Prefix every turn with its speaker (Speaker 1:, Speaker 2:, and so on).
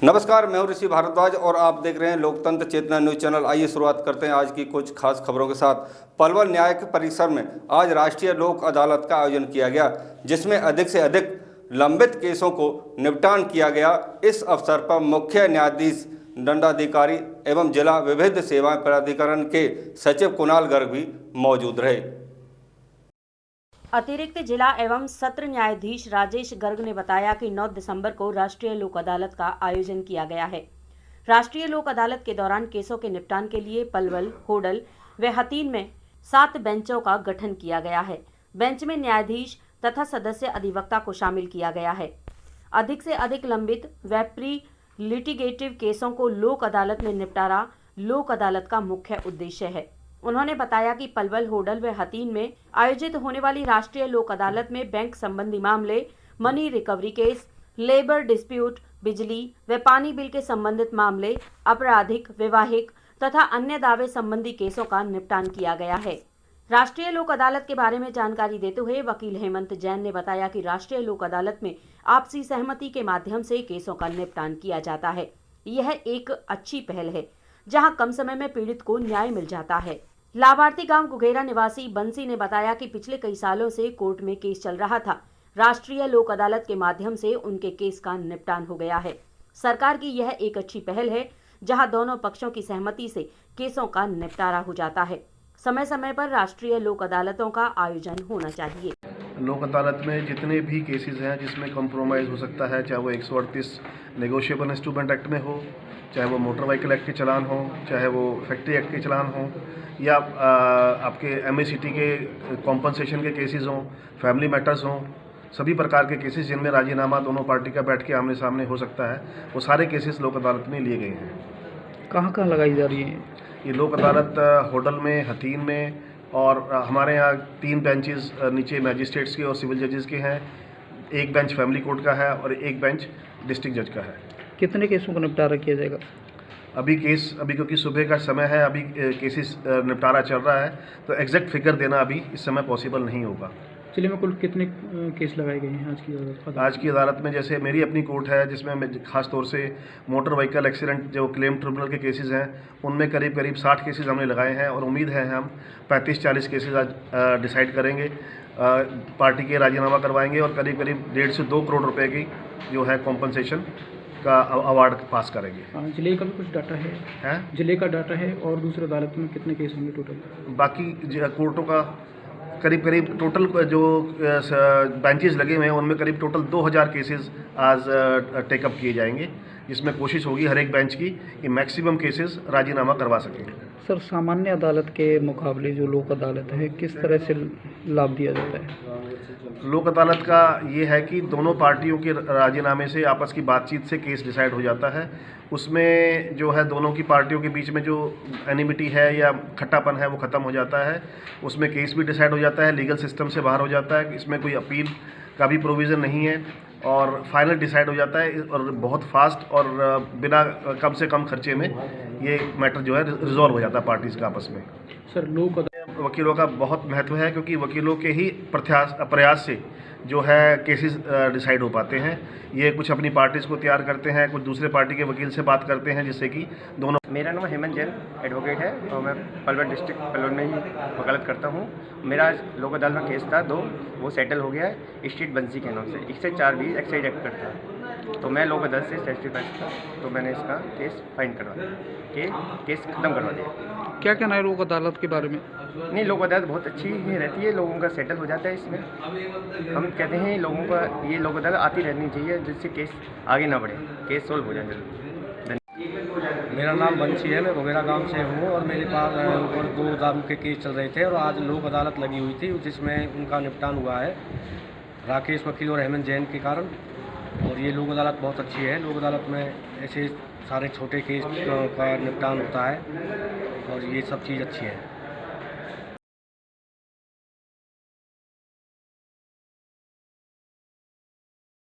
Speaker 1: नमस्कार, मैं हूं ऋषि भारद्वाज और आप देख रहे हैं लोकतंत्र चेतना न्यूज चैनल। आइए शुरुआत करते हैं आज की कुछ खास खबरों के साथ। पलवल न्यायिक परिसर में आज राष्ट्रीय लोक अदालत का आयोजन किया गया, जिसमें अधिक से अधिक लंबित केसों को निपटान किया गया। इस अवसर पर मुख्य न्यायाधीश, दंडाधिकारी एवं जिला विविध सेवाएं प्राधिकरण के सचिव कुणाल गर्ग भी मौजूद रहे।
Speaker 2: अतिरिक्त जिला एवं सत्र न्यायाधीश राजेश गर्ग ने बताया कि 9 दिसंबर को राष्ट्रीय लोक अदालत का आयोजन किया गया है। राष्ट्रीय लोक अदालत के दौरान केसों के निपटान के लिए पलवल, होडल व हथीन में 7 बेंचों का गठन किया गया है। बेंच में न्यायाधीश तथा सदस्य अधिवक्ता को शामिल किया गया है। अधिक से अधिक लंबित व प्री लिटिगेटिव केसों को लोक अदालत में निपटारा लोक अदालत का मुख्य उद्देश्य है। उन्होंने बताया कि पलवल, होडल व हथीन में आयोजित होने वाली राष्ट्रीय लोक अदालत में बैंक संबंधी मामले, money recovery case, labour dispute, बिजली व पानी बिल के संबंधित मामले, आपराधिक, वैवाहिक तथा अन्य दावे संबंधी केसों का निपटान किया गया है। राष्ट्रीय लोक अदालत के बारे में जानकारी देते हुए वकील हेमंत जैन ने बताया कि राष्ट्रीय लोक अदालत में आपसी सहमति के माध्यम से केसों का निपटान किया जाता है। यह एक अच्छी पहल है, जहां कम समय में पीड़ित को न्याय मिल जाता है। लाभार्थी गांव गुगेरा निवासी बंसी ने बताया कि पिछले कई सालों से कोर्ट में केस चल रहा था। राष्ट्रीय लोक अदालत के माध्यम से उनके केस का निपटान हो गया है। सरकार की यह एक अच्छी पहल है, जहां दोनों पक्षों की सहमति से केसों का निपटारा हो जाता है। समय समय पर राष्ट्रीय लोक अदालतों का आयोजन होना चाहिए।
Speaker 3: लोक अदालत में जितने भी केसेस हैं जिसमें कॉम्प्रोमाइज़ हो सकता है, चाहे वो 138 नेगोशिएबल इंस्ट्रूमेंट एक्ट में हो, चाहे वो मोटर व्हीकल एक्ट के चलान हो, चाहे वो फैक्ट्री एक्ट के चलान हो, या आपके MACT के कॉम्पनसेशन के केसेस हों, फैमिली मैटर्स हों, सभी प्रकार के केसेस जिनमें राजीनामा दोनों पार्टी का बैठ के आमने सामने हो सकता है, वो सारे केसेस लोक अदालत में लिए गए हैं।
Speaker 4: कहाँ कहाँ लगाई जा रही है
Speaker 3: ये लोक अदालत? होडल में, हथीन में, और हमारे यहाँ 3 बेंचेस नीचे मैजिस्ट्रेट्स के और सिविल जजेस के हैं। एक बेंच फैमिली कोर्ट का है और एक बेंच डिस्ट्रिक्ट जज का है।
Speaker 4: कितने केसों का निपटारा किया जाएगा?
Speaker 3: अभी क्योंकि सुबह का समय है, अभी केसेस निपटारा चल रहा है, तो एग्जैक्ट फिगर देना अभी इस समय पॉसिबल नहीं होगा।
Speaker 4: जिले में कुल कितने केस लगाए गए हैं
Speaker 3: आज की अदालत में? जैसे मेरी अपनी कोर्ट है, जिसमें मैं खास तौर से मोटर व्हीकल एक्सीडेंट जो क्लेम ट्रिब्यूनल के केसेस हैं, उनमें करीब 60 केसेस हमने लगाए हैं और उम्मीद है हम 35-40 केसेस आज डिसाइड करेंगे, पार्टी के राजीनामा करवाएंगे और करीब 1.5 से 2 करोड़ रुपए की जो है कॉम्पनसेशन का अवार्ड पास करेंगे।
Speaker 4: जिले का भी कुछ डाटा है? जिले का डाटा है और दूसरी अदालत में कितने केस होंगे टोटल?
Speaker 3: बाकी कोर्टों का करीब टोटल जो बेंचेस लगे हुए हैं उनमें करीब टोटल 2000 केसेस आज टेकअप किए जाएंगे, जिसमें कोशिश होगी हर एक बेंच की कि मैक्सिमम केसेस राजीनामा करवा सकें।
Speaker 4: सर, सामान्य अदालत के मुकाबले जो लोक अदालत है, किस तरह से लाभ दिया जाता है?
Speaker 3: लोक अदालत का ये है कि दोनों पार्टियों के राजीनामे से, आपस की बातचीत से केस डिसाइड हो जाता है। उसमें जो है दोनों की पार्टियों के बीच में जो एनिमिटी है या खट्टापन है वो ख़त्म हो जाता है। उसमें केस भी डिसाइड हो जाता है, लीगल सिस्टम से बाहर हो जाता है, इसमें कोई अपील का भी प्रोविज़न नहीं है और फाइनल डिसाइड हो जाता है और बहुत फास्ट और बिना कम से कम खर्चे में ये मैटर जो है रिजॉल्व हो जाता है पार्टीज़ का आपस में।
Speaker 4: सर, लोक
Speaker 3: वकीलों का बहुत महत्व है, क्योंकि वकीलों के ही प्रयास से जो है केसेस डिसाइड हो पाते हैं। ये कुछ अपनी पार्टीज़ को तैयार करते हैं, कुछ दूसरे पार्टी के वकील से बात करते हैं, जिससे कि दोनों।
Speaker 5: मेरा नाम हेमंत जैन एडवोकेट है और मैं पलवल डिस्ट्रिक्ट पलवल में ही वकालत करता हूँ। मेरा लोक अदालत में केस था 2, वो सेटल हो गया है स्ट्रीट बंसी के नाम से। 104 भी एक्साइज एक्ट करता है, तो मैं लोक अदालत से सेटिस्फाइड था, तो मैंने इसका केस फाइंड करवा दिया, केस ख़त्म करवा दिया।
Speaker 4: क्या कहना है लोक अदालत के बारे में?
Speaker 5: नहीं, लोक अदालत बहुत अच्छी ही रहती है, लोगों का सेटल हो जाता है इसमें। हम कहते हैं लोगों का ये लोक अदालत आती रहनी चाहिए, जिससे केस आगे ना बढ़े, केस सोल्व हो जाए जल्दी।
Speaker 6: मेरा नाम बंसी है, मैं गुगेरा गांव से हूँ और मेरे पास और 2 दारू के केस चल रहे थे और आज लोक अदालत लगी हुई थी, जिसमें उनका निपटान हुआ है राकेश वकील और हेमंत जैन के कारण। और ये लोक अदालत बहुत अच्छी है। लोक अदालत में ऐसे सारे छोटे केस का निपटान होता है और ये सब चीज़ अच्छी है।